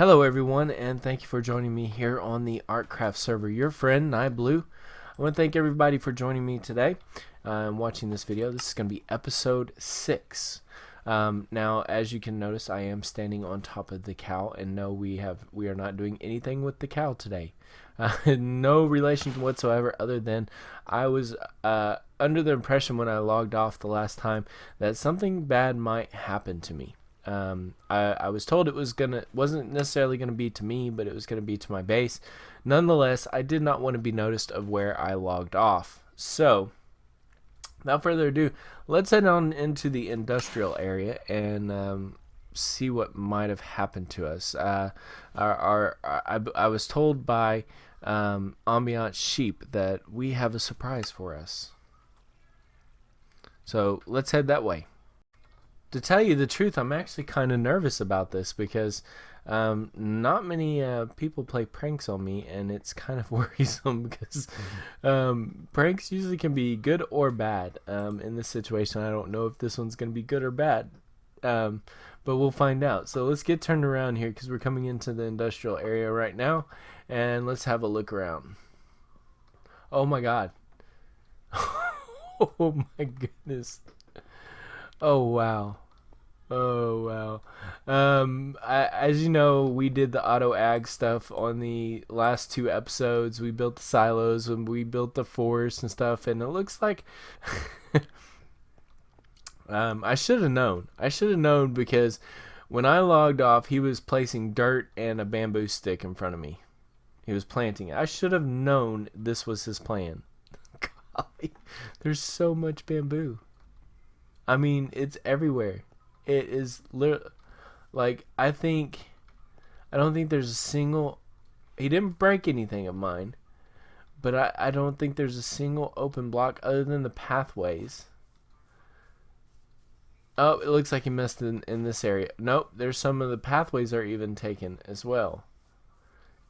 Hello everyone, and thank you for joining me here on the Artcraft server. Your friend, Nieblue. I want to thank everybody for joining me today and watching this video. This is going to be episode 6. Now, as you can notice, I am standing on top of the cow, and no, we are not doing anything with the cow today. No relation whatsoever, other than I was under the impression when I logged off the last time that something bad might happen to me. I was told it wasn't necessarily gonna be to me, but it was gonna be to my base. Nonetheless, I did not want to be noticed of where I logged off. So, without further ado, let's head on into the industrial area and see what might have happened to us. I was told by Ambient Sheep that we have a surprise for us. So let's head that way. To tell you the truth, I'm actually kind of nervous about this because not many people play pranks on me, and it's kind of worrisome because pranks usually can be good or bad. In this situation, I don't know if this one's going to be good or bad, but we'll find out. So let's get turned around here because we're coming into the industrial area right now, and let's have a look around. Oh my god. Oh my goodness. Oh wow. Oh wow. As you know, we did the auto ag stuff on the last 2 episodes. We built the silos and we built the forest and stuff, and it looks like I should have known. I should have known because when I logged off, he was placing dirt and a bamboo stick in front of me. He was planting it. I should have known this was his plan. Golly, there's so much bamboo. I mean, it's everywhere. It is literally, like, I don't think there's a single, he didn't break anything of mine, but I don't think there's a single open block other than the pathways. Oh, it looks like he messed in this area. Nope, there's some of the pathways are even taken as well.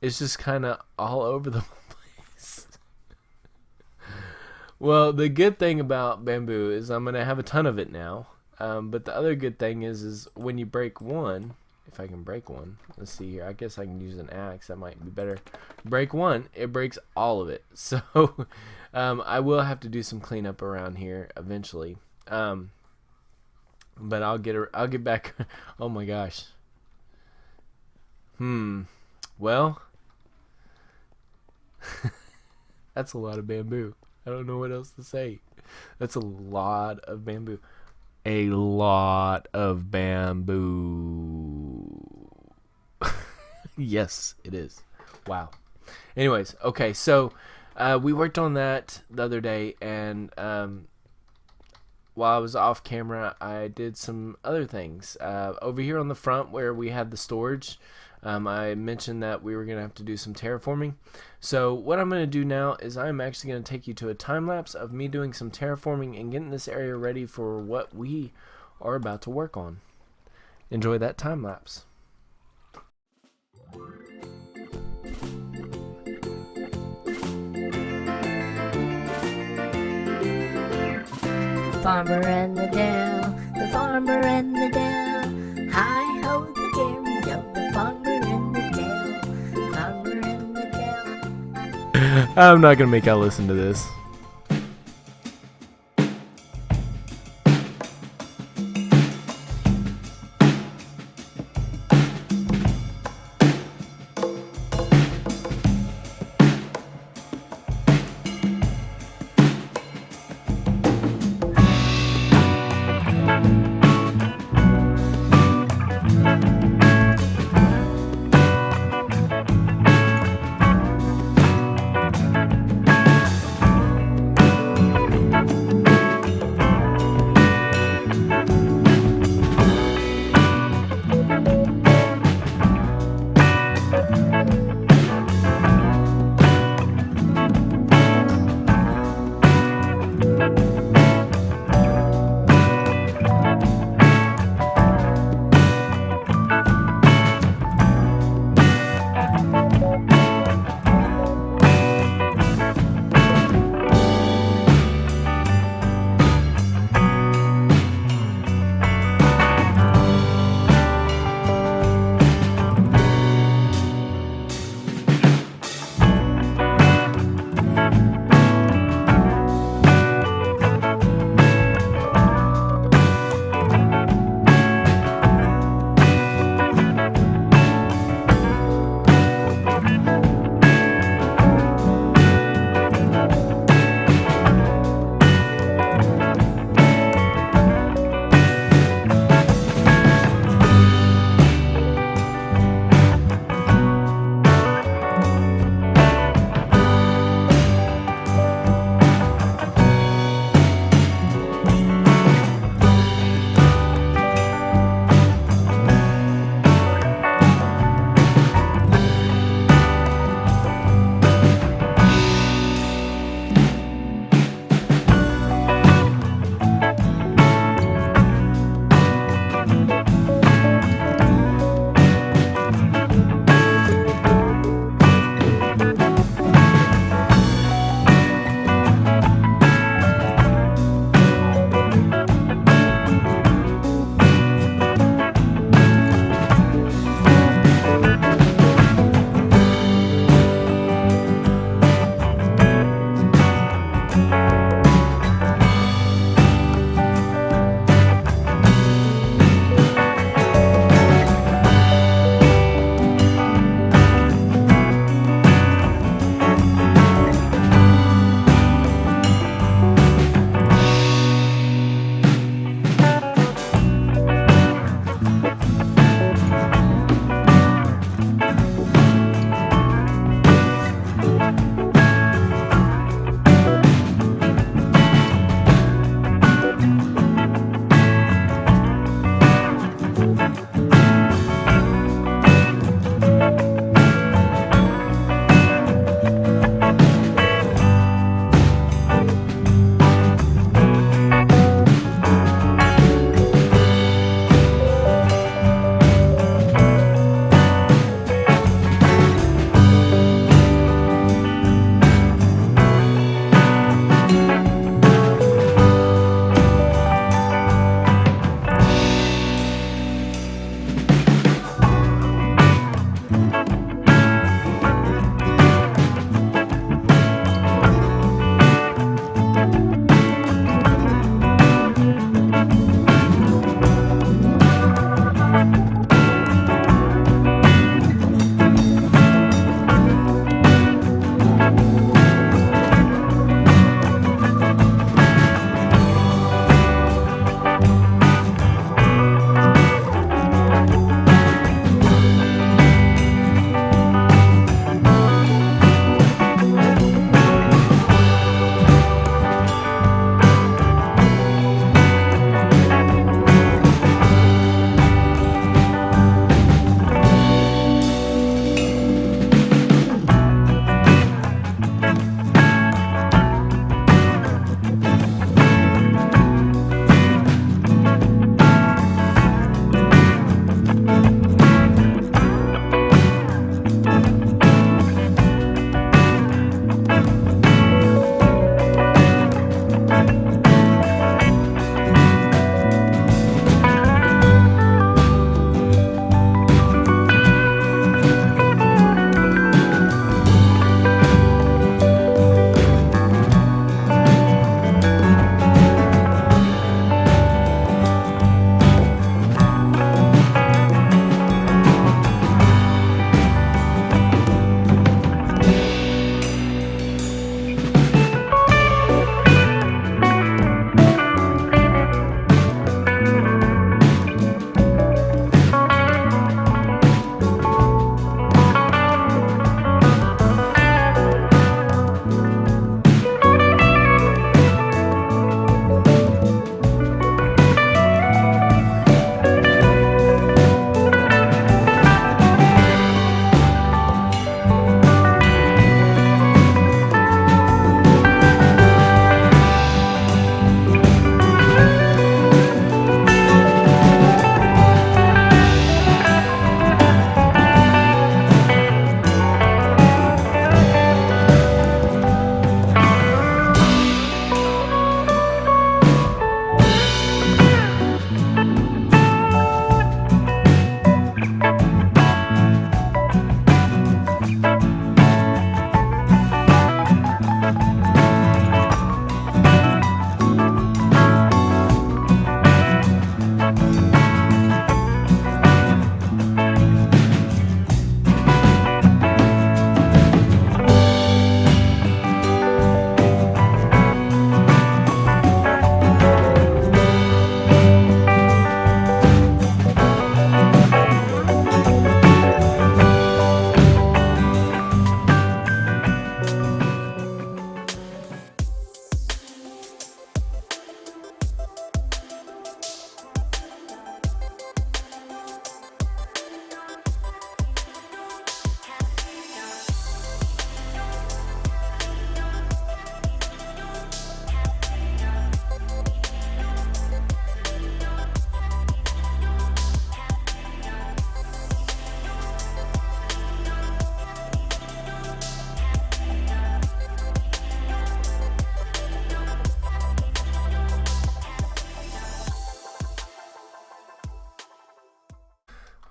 It's just kind of all over the place. Well, the good thing about bamboo is I'm going to have a ton of it now. But the other good thing is when you break one, if I can break one, let's see here. I guess I can use an axe. That might be better. Break one, it breaks all of it. So I will have to do some cleanup around here eventually. But I'll get back. Oh my gosh. Well, that's a lot of bamboo. I don't know what else to say. That's a lot of bamboo. A lot of bamboo. Yes, it is. Wow. Anyways, okay, so we worked on that the other day, and while I was off camera, I did some other things. Over here on the front where we had the storage, I mentioned that we were going to have to do some terraforming. So what I'm going to do now is I'm actually going to take you to a time lapse of me doing some terraforming and getting this area ready for what we are about to work on. Enjoy that time lapse. Farmer and the Dell, the farmer and the Dell. Hi ho, the dairy-o, the farmer and the Dell, farmer and the Dell. I'm not going to make y'all listen to this.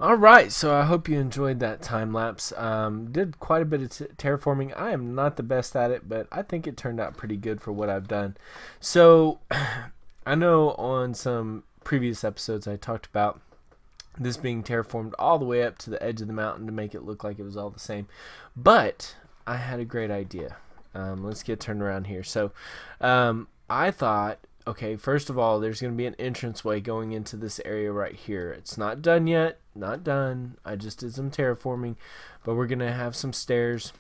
Alright, so I hope you enjoyed that time lapse. Did quite a bit of terraforming. I am not the best at it, but I think it turned out pretty good for what I've done. So, I know on some previous episodes I talked about this being terraformed all the way up to the edge of the mountain to make it look like it was all the same. But I had a great idea. Let's get turned around here. So, I thought, okay, first of all, there's going to be an entranceway going into this area right here. It's not done yet. Not done. I just did some terraforming. But we're going to have some stairs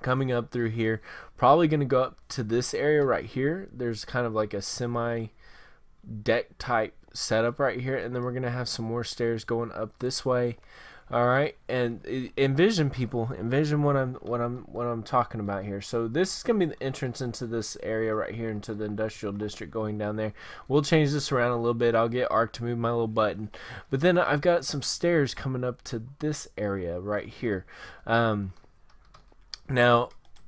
coming up through here. Probably going to go up to this area right here. There's kind of like a semi-deck type setup right here. And then we're going to have some more stairs going up this way. All right, and envision what I'm talking about here. So this is gonna be the entrance into this area right here, into the industrial district going down there. We'll change this around a little bit. I'll get Ark to move my little button, but then I've got some stairs coming up to this area right here. Now,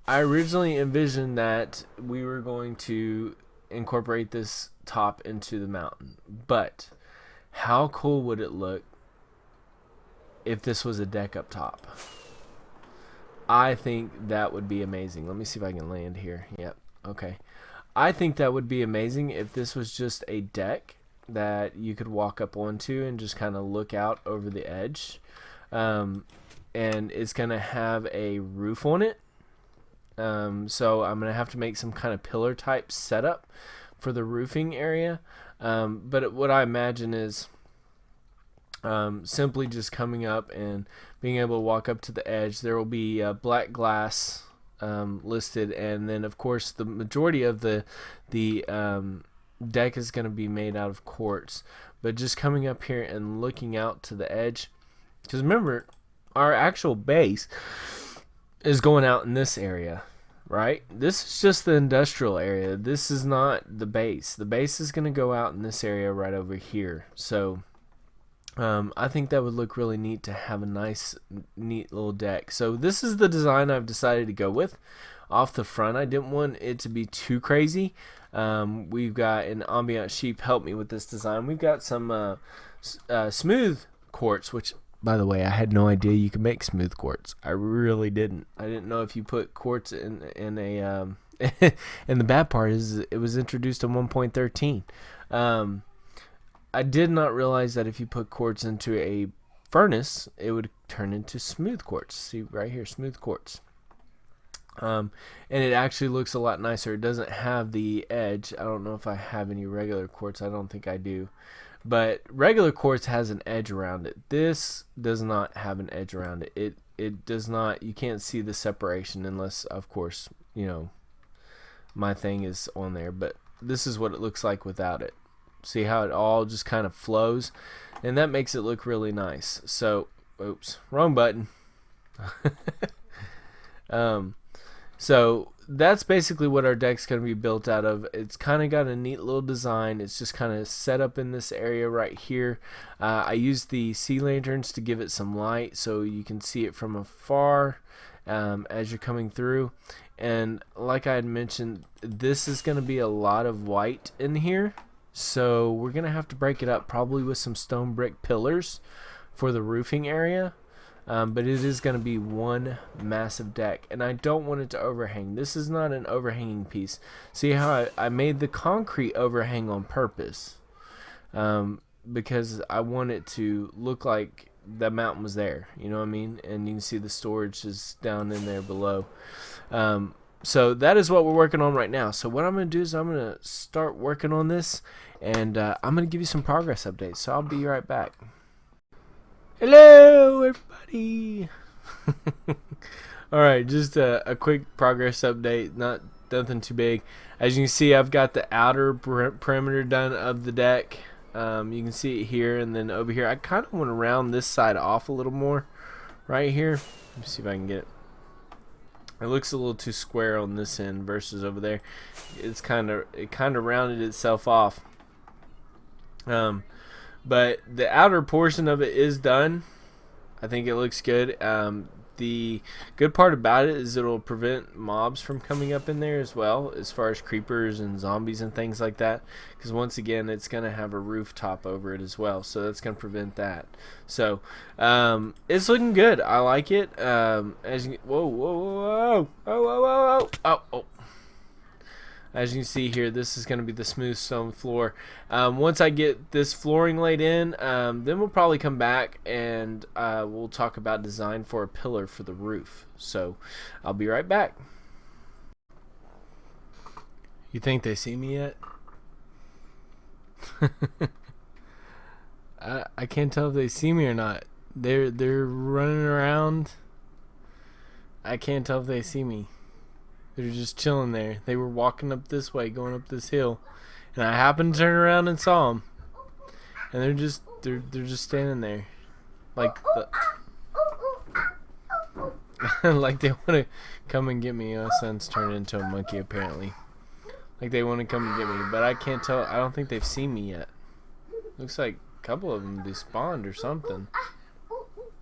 I originally envisioned that we were going to incorporate this top into the mountain, but how cool would it look if this was a deck up top? I think that would be amazing. Let me see if I can land here. Yep. Okay. I think that would be amazing if this was just a deck that you could walk up onto and just kind of look out over the edge. And it's going to have a roof on it. So I'm going to have to make some kind of pillar type setup for the roofing area. But what I imagine is simply just coming up and being able to walk up to the edge. There will be black glass listed, and then of course the majority of the deck is going to be made out of quartz. But just coming up here and looking out to the edge, because remember, our actual base is going out in this area, right? This is just the industrial area. This is not the base. The base is going to go out in this area right over here. So I think that would look really neat to have a nice, neat little deck. So this is the design I've decided to go with off the front. I didn't want it to be too crazy. We've got an ambient sheep help me with this design. We've got some smooth quartz, which, by the way, I had no idea you could make smooth quartz. I really didn't. I didn't know if you put quartz in a and the bad part is it was introduced in 1.13. I did not realize that if you put quartz into a furnace, it would turn into smooth quartz. See right here, smooth quartz. And it actually looks a lot nicer. It doesn't have the edge. I don't know if I have any regular quartz. I don't think I do. But regular quartz has an edge around it. This does not have an edge around it. It does not. You can't see the separation unless, of course, you know, my thing is on there. But this is what it looks like without it. See how it all just kind of flows, and that makes it look really nice. So, oops, wrong button. So that's basically what our deck's going to be built out of. It's kind of got a neat little design. It's just kind of set up in this area right here. I used the sea lanterns to give it some light so you can see it from afar as you're coming through. And like I had mentioned, this is going to be a lot of white in here. So we're going to have to break it up probably with some stone brick pillars for the roofing area. But it is going to be one massive deck. And I don't want it to overhang. This is not an overhanging piece. See how I made the concrete overhang on purpose. Because I want it to look like the mountain was there. You know what I mean? And you can see the storage is down in there below. So that is what we're working on right now. So what I'm going to do is I'm going to start working on this, and I'm going to give you some progress updates. So I'll be right back. Hello, everybody. All right, just a quick progress update, nothing too big. As you can see, I've got the outer perimeter done of the deck. You can see it here, and then over here. I kind of want to round this side off a little more right here. Let me see if I can get it. It looks a little too square on this end versus over there. It kind of rounded itself off. But the outer portion of it is done. I think it looks good. The good part about it is it'll prevent mobs from coming up in there as well, as far as creepers and zombies and things like that, because once again it's going to have a rooftop over it as well, so that's going to prevent that. So it's looking good. I like it. As you, whoa, whoa, whoa, whoa, whoa, whoa, whoa, oh, oh. As you can see here, this is going to be the smooth stone floor. Once I get this flooring laid in, then we'll probably come back and we'll talk about design for a pillar for the roof. So I'll be right back. You think they see me yet? I can't tell if they see me or not. They're running around. I can't tell if they see me. They're just chilling there. They were walking up this way, going up this hill, and I happened to turn around and saw them. And they're just standing there, like like they want to come and get me. My son's turned into a monkey apparently. Like they want to come and get me, but I can't tell. I don't think they've seen me yet. Looks like a couple of them despawned or something.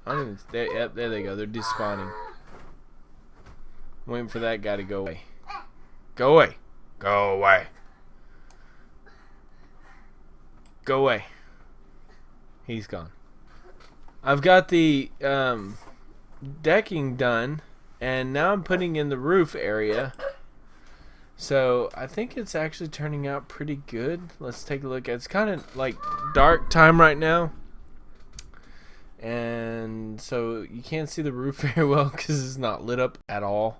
I don't even. Yep, there they go. They're despawning. I'm waiting for that guy to go away. Go away. Go away. Go away. He's gone. I've got the decking done, and now I'm putting in the roof area. So I think it's actually turning out pretty good. Let's take a look. It's kind of like dark time right now, and so you can't see the roof very well because it's not lit up at all.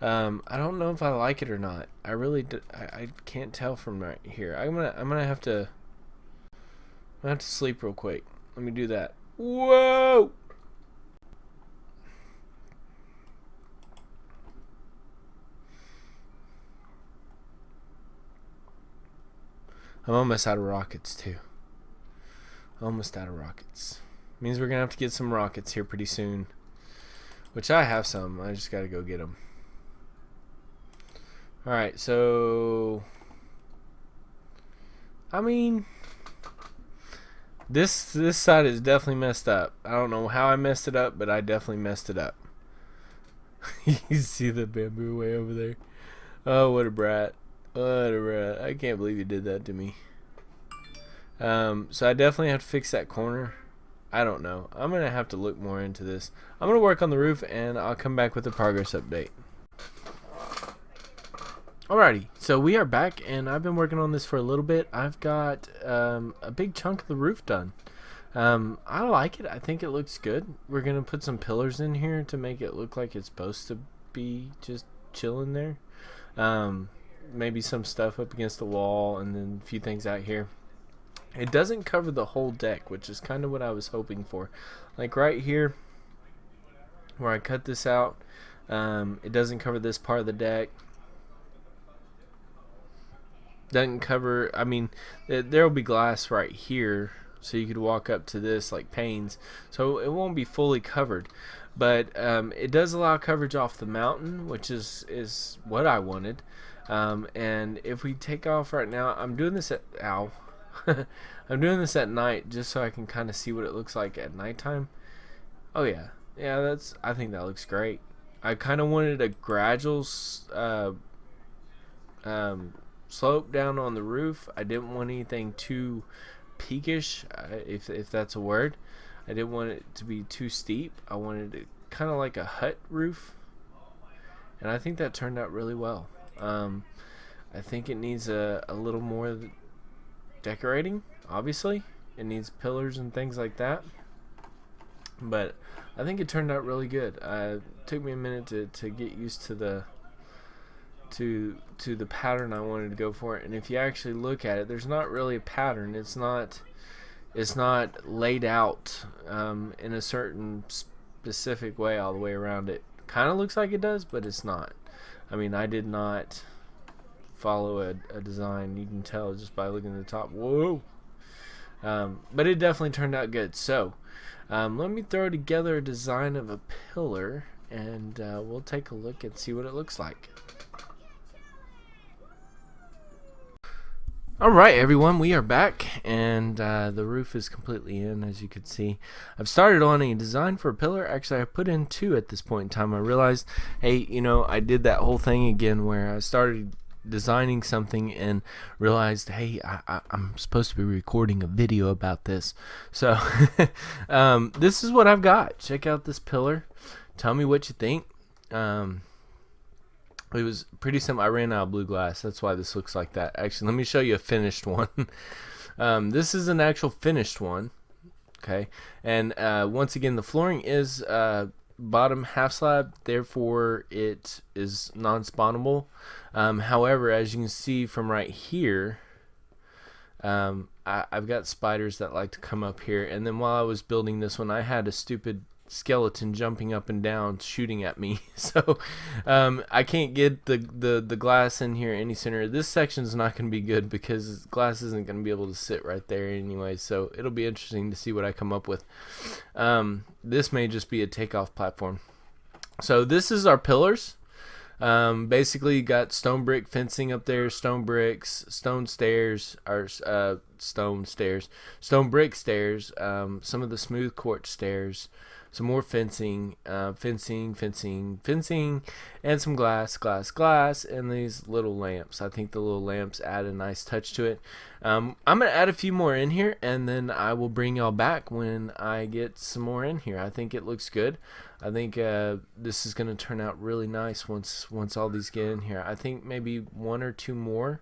I don't know if I like it or not. I really I can't tell from right here. I'm gonna have to sleep real quick. Let me do that. Whoa! I'm almost out of rockets too. Almost out of rockets. Means we're gonna have to get some rockets here pretty soon. Which I have some. I just gotta go get them. Alright, so I mean this side is definitely messed up. I don't know how I messed it up, but I definitely messed it up. You see the bamboo way over there? Oh, what a brat. What a brat. I can't believe you did that to me. So I definitely have to fix that corner. I don't know. I'm going to have to look more into this. I'm going to work on the roof and I'll come back with a progress update. Alrighty, so we are back and I've been working on this for a little bit. I've got a big chunk of the roof done. I like it. I think it looks good. We're going to put some pillars in here to make it look like it's supposed to be just chilling there. Maybe some stuff up against the wall and then a few things out here. It doesn't cover the whole deck, which is kind of what I was hoping for. Like right here where I cut this out, it doesn't cover this part of the deck. Doesn't cover, I mean, there will be glass right here, so you could walk up to this like panes, so it won't be fully covered, but it does allow coverage off the mountain, which is what I wanted. And if we take off right now, I'm doing this at I'm doing this at night just so I can kind of see what it looks like at nighttime. Oh yeah, I think that looks great. I kind of wanted a gradual slope down on the roof. I didn't want anything too peakish, if that's a word. I didn't want it to be too steep. I wanted it kind of like a hut roof, and I think that turned out really well. I think it needs a little more decorating. Obviously, it needs pillars and things like that, but I think it turned out really good. It took me a minute to get used to the pattern I wanted to go for, and if you actually look at it, there's not really a pattern. It's not laid out in a certain specific way all the way around it. Kind of looks like it does, but it's not. I mean, I did not follow a design. You can tell just by looking at the top. Whoa! But it definitely turned out good. So let me throw together a design of a pillar, and we'll take a look and see what it looks like. Alright everyone, we are back, and the roof is completely in, as you can see. I've started on a design for a pillar. Actually, I put in 2 at this point in time. I realized, hey, I did that whole thing again where I started designing something and realized, hey, I'm supposed to be recording a video about this. So this is what I've got. Check out this pillar. Tell me what you think. It was pretty simple. I ran out of blue glass. That's why this looks like that. Actually, let me show you a finished one. This is an actual finished one. Okay. And once again, the flooring is bottom half slab. Therefore, it is non-spawnable. However, as you can see from right here, I've got spiders that like to come up here. And then while I was building this one, I had a stupid skeleton jumping up and down shooting at me, so I can't get the glass in here any sooner. This section is not going to be good because glass isn't going to be able to sit right there anyway, so it'll be interesting to see what I come up with. This may just be a takeoff platform. So this is our pillars. Basically got stone brick fencing up there, stone bricks, stone stairs, or stone brick stairs, some of the smooth quartz stairs, some more fencing, fencing, and some glass, and these little lamps. I think the little lamps add a nice touch to it. I'm going to add a few more in here, and then I will bring y'all back when I get some more in here. I think it looks good. I think this is going to turn out really nice once all these get in here. I think maybe 1 or 2 more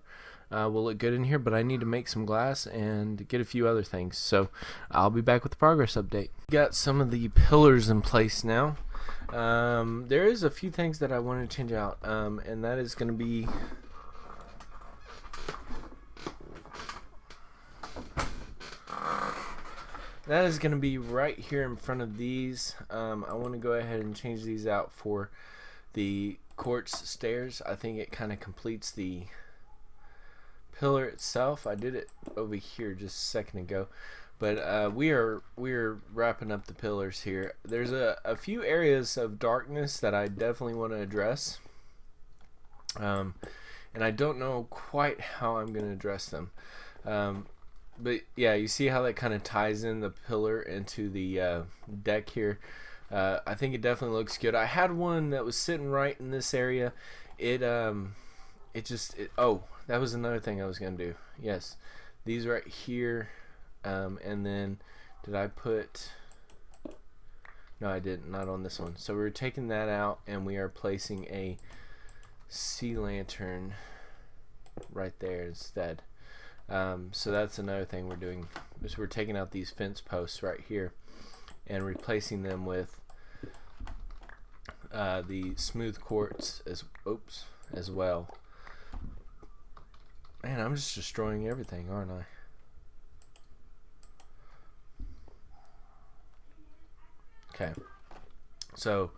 will look good in here, but I need to make some glass and get a few other things. So I'll be back with the progress update. Got some of the pillars in place now. There is a few things that I want to change out, and that is going to be right here in front of these. I want to go ahead and change these out for the quartz stairs. I think it kind of completes the pillar itself. I did it over here just a second ago, but we are wrapping up the pillars here. There's a few areas of darkness that I definitely want to address, and I don't know quite how I'm going to address them. But yeah, you see how that kind of ties in the pillar into the deck here. I think it definitely looks good. I had one that was sitting right in this area. Oh, that was another thing I was gonna do. Yes, these right here, and then did I put? No, I didn't. Not on this one. So we're taking that out, and we are placing a sea lantern right there instead. So that's another thing we're doing, is we're taking out these fence posts right here and replacing them with the smooth quartz as well. Man, I'm just destroying everything, aren't I? Okay, so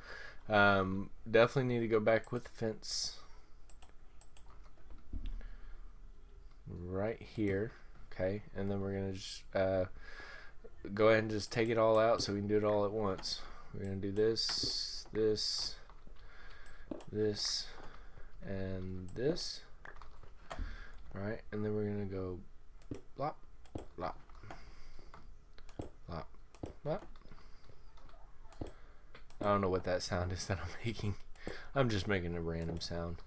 definitely need to go back with the fence right here. Okay, and then we're gonna just go ahead and just take it all out so we can do it all at once. We're gonna do this, and this. Alright, and then we're gonna go blop, blop, blop, blop. I don't know what that sound is that I'm making. I'm just making a random sound.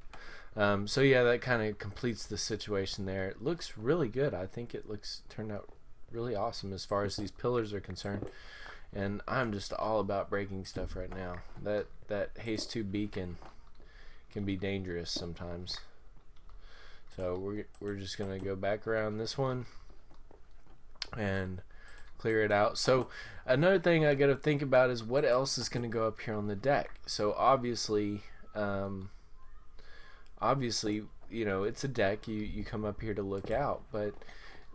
So yeah, that kind of completes the situation there. It looks really good. I think it turned out really awesome as far as these pillars are concerned. And I'm just all about breaking stuff right now. That Haze 2 beacon can be dangerous sometimes. So we're just gonna go back around this one and clear it out. So another thing I gotta think about is what else is gonna go up here on the deck. So obviously it's a deck. You come up here to look out, but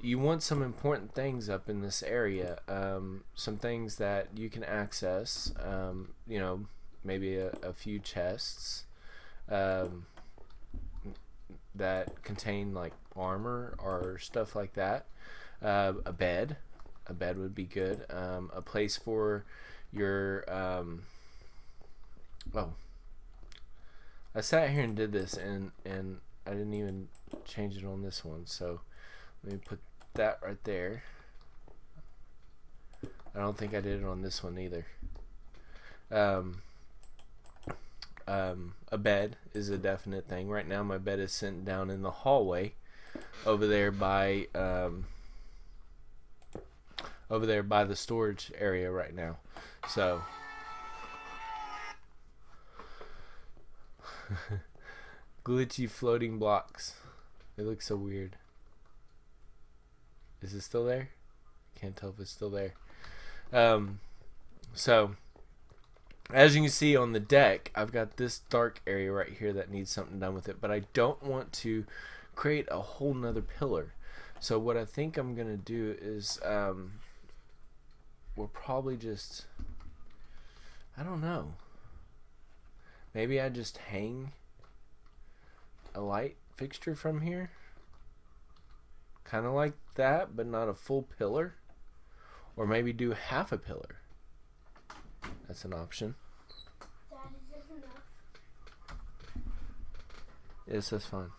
you want some important things up in this area. Some things that you can access. Maybe a few chests that contain like armor or stuff like that. A bed would be good. A place for your I sat here and did this and I didn't even change it on this one, so Let me put that right there. I don't think I did it on this one either. A bed is a definite thing. Right now my bed is sitting down in the hallway over there by the storage area right now. So glitchy floating blocks. It looks so weird. Is it still there? Can't tell if it's still there. So as you can see on the deck, I've got this dark area right here that needs something done with it, but I don't want to create a whole nother pillar. So what I think I'm gonna do is we'll probably just, I don't know, maybe I just hang a light fixture from here, kind of like that, but not a full pillar, or maybe do half a pillar. That's an option. Dad, is this enough? Yes, that's fine.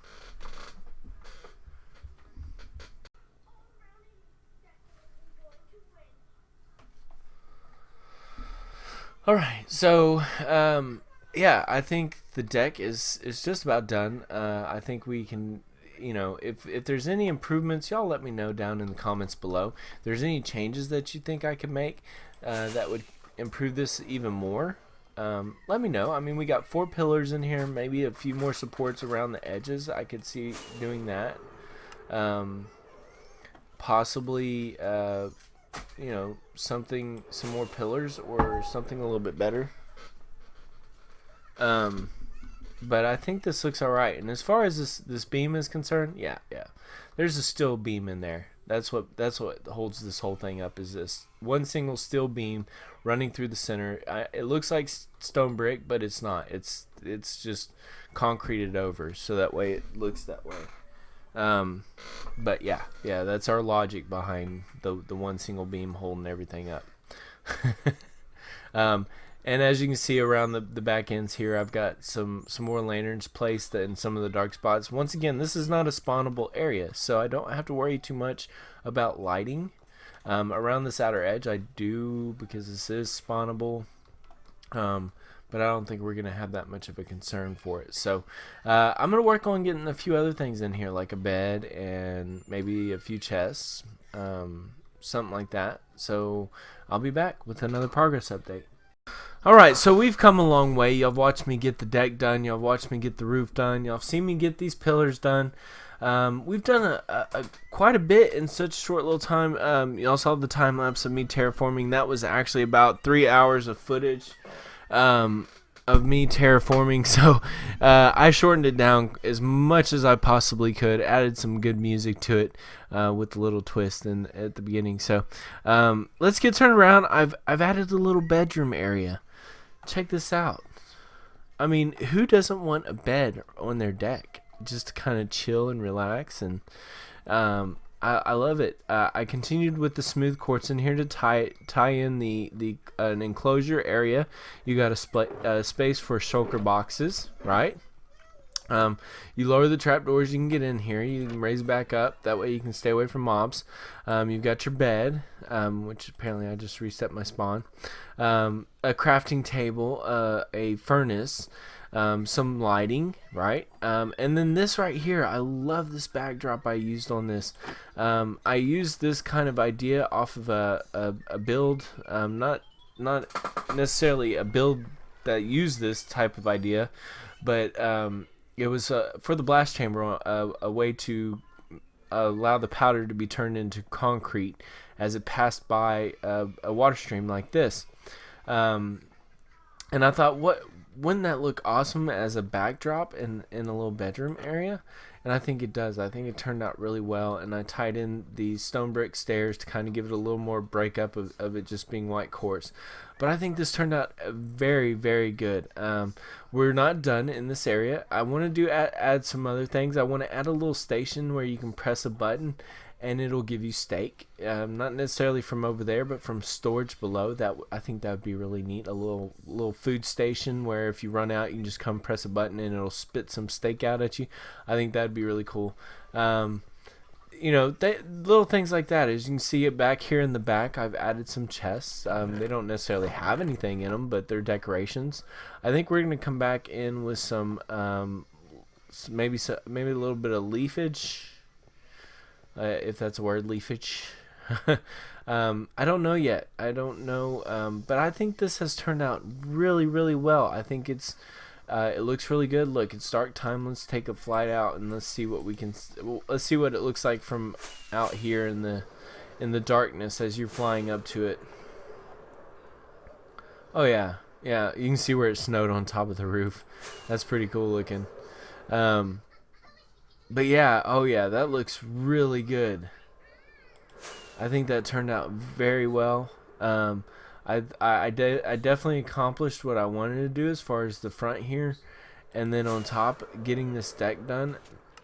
Alright, so yeah, I think the deck is just about done. I think we can, you know, if there's any improvements, y'all let me know down in the comments below. If there's any changes that you think I could make that would improve this even more, let me know. I mean, we got 4 pillars in here, maybe a few more supports around the edges. I could see doing that. Possibly you know, some more pillars or something a little bit better. But I think this looks alright. And as far as this beam is concerned, yeah, there's a steel beam in there. That's what holds this whole thing up, is this one single steel beam running through the center. It looks like stone brick, but it's not. It's just concreted over, so that way it looks that way. But yeah, that's our logic behind the one single beam holding everything up. And as you can see around the back ends here, I've got some more lanterns placed in some of the dark spots. Once again, this is not a spawnable area, so I don't have to worry too much about lighting. Around this outer edge I do, because this is spawnable, but I don't think we're going to have that much of a concern for it. So I'm going to work on getting a few other things in here, like a bed and maybe a few chests, something like that. So I'll be back with another progress update. Alright, so we've come a long way. Y'all watched me get the deck done. Y'all watched me get the roof done. Y'all seen me get these pillars done. We've done quite a bit in such a short little time. Y'all saw the time lapse of me terraforming. That was actually about 3 hours of footage of me terraforming. So I shortened it down as much as I possibly could. Added some good music to it with a little twist at the beginning. So let's get turned around. I've added a little bedroom area. Check this out. I mean, who doesn't want a bed on their deck just to kind of chill and relax? And I love it. I continued with the smooth quartz in here to tie in an enclosure area. You got a space for shulker boxes, right? You lower the trapdoors, you can get in here. You can raise it back up. That way you can stay away from mobs. You've got your bed, which apparently I just reset my spawn. A crafting table, a furnace, some lighting, right? And then this right here, I love this backdrop I used on this. I used this kind of idea off of a build, not necessarily a build that used this type of idea, but it was for the blast chamber, a way to allow the powder to be turned into concrete as it passed by a water stream like this. And I thought, wouldn't that look awesome as a backdrop in a little bedroom area? And I think it does. I think it turned out really well, and I tied in the stone brick stairs to kind of give it a little more breakup of it just being white quartz. But I think this turned out very, very good. We're not done in this area. I want to add some other things. I want to add a little station where you can press a button and it'll give you steak, not necessarily from over there, but from storage below. I think that would be really neat. A little food station where if you run out, you can just come press a button and it'll spit some steak out at you. I think that'd be really cool. little things like that. As you can see it back here in the back, I've added some chests. They don't necessarily have anything in them, but they're decorations. I think we're going to come back in with some, maybe a little bit of leafage, if that's a word, leafage. I don't know yet. I don't know, but I think this has turned out really, really well. I think it looks really good. Look, it's dark time. Let's take a flight out and let's see what let's see what it looks like from out here in the darkness as you're flying up to it. Oh yeah, you can see where it snowed on top of the roof. That's pretty cool looking. But yeah, oh yeah, that looks really good. I think that turned out very well. I definitely accomplished what I wanted to do as far as the front here, and then on top, getting this deck done,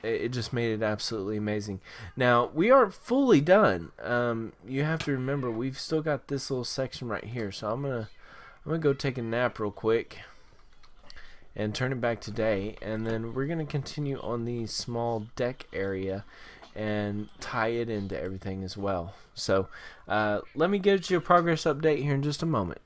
it just made it absolutely amazing. Now we aren't fully done. You have to remember we've still got this little section right here, so I'm gonna go take a nap real quick and turn it back to day, and then we're gonna continue on the small deck area and tie it into everything as well. So let me get you a progress update here in just a moment.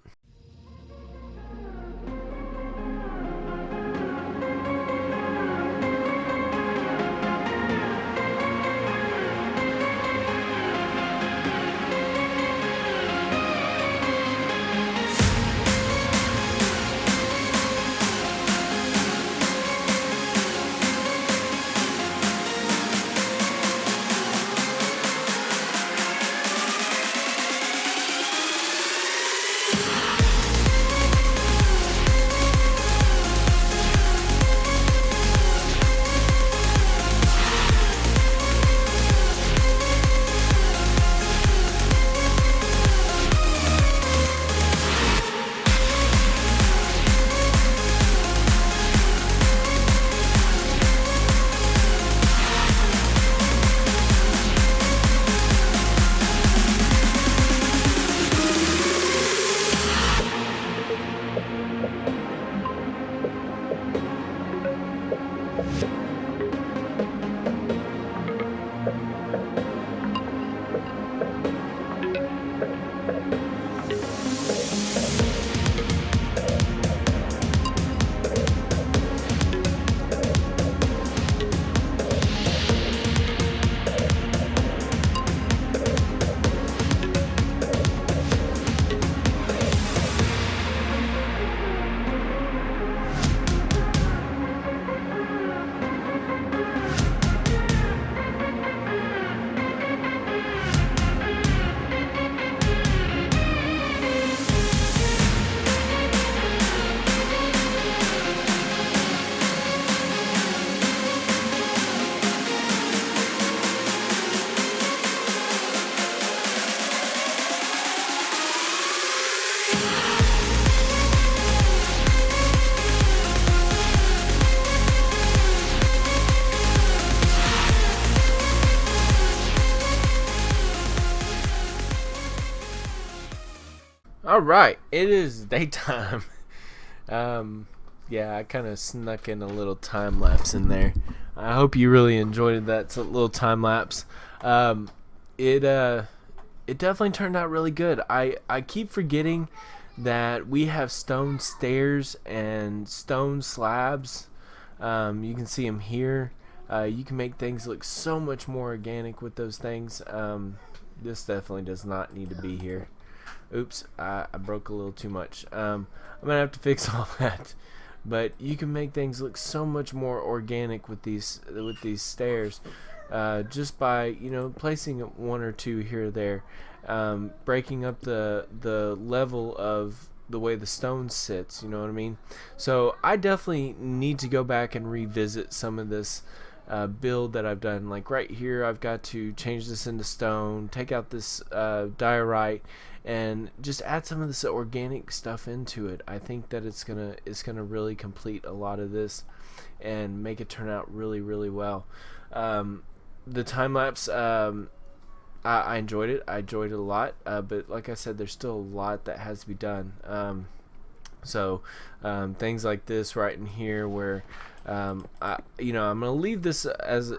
Alright, it is daytime. Yeah, I kind of snuck in a little time lapse in there. I hope you really enjoyed that little time lapse. It definitely turned out really good. I keep forgetting that we have stone stairs and stone slabs. You can see them here. You can make things look so much more organic with those things. This definitely does not need to be here. Oops, I broke a little too much. I'm gonna have to fix all that. But you can make things look so much more organic with these stairs, just by placing one or two here or there, breaking up the level of the way the stone sits. You know what I mean? So I definitely need to go back and revisit some of this build that I've done. Like right here, I've got to change this into stone, take out this diorite, and just add some of this organic stuff into it. I think that it's gonna really complete a lot of this and make it turn out really, really well. The time lapse, I enjoyed it. I enjoyed it a lot, but like I said, there's still a lot that has to be done. So things like this right in here where I'm gonna leave this as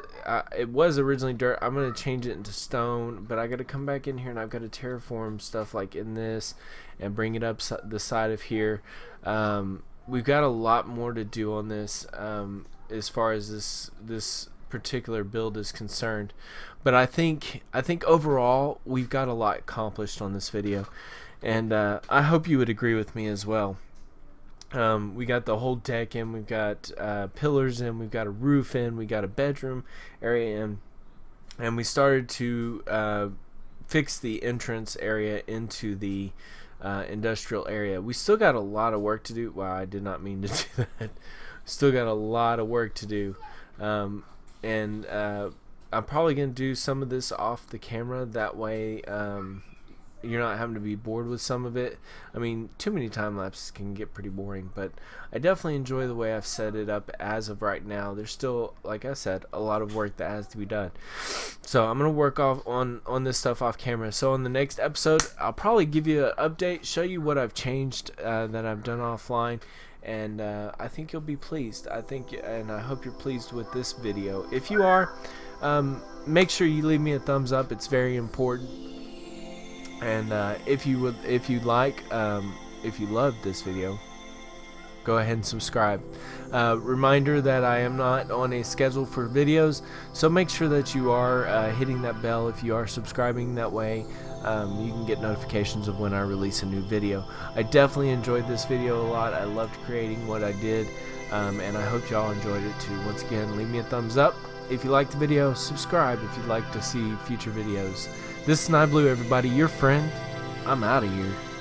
it was originally dirt. I'm gonna change it into stone, but I gotta come back in here and I've got to terraform stuff like in this and bring it up the side of here. We've got a lot more to do on this as far as this particular build is concerned, but I think overall we've got a lot accomplished on this video, and I hope you would agree with me as well. We got the whole deck in, we've got pillars in, we've got a roof in, we got a bedroom area in, and we started to fix the entrance area into the industrial area. We still got a lot of work to do. Wow, I did not mean to do that. Still got a lot of work to do, and I'm probably going to do some of this off the camera, that way you're not having to be bored with some of it. I mean, too many time lapses can get pretty boring, but I definitely enjoy the way I've set it up as of right now. There's still, like I said, a lot of work that has to be done, so I'm gonna work on this stuff off camera. So on the next episode, I'll probably give you an update, show you what I've changed that I've done offline, and I think you'll be pleased. I hope you're pleased with this video. If you are, make sure you leave me a thumbs up. It's very important. And if you loved this video, go ahead and subscribe. Reminder that I am not on a schedule for videos, so make sure that you are hitting that bell if you are subscribing. That way you can get notifications of when I release a new video. I definitely enjoyed this video a lot. I loved creating what I did, and I hope y'all enjoyed it too. Once again, leave me a thumbs up if you liked the video. Subscribe if you'd like to see future videos. This is Nieblue, everybody, your friend. I'm out of here.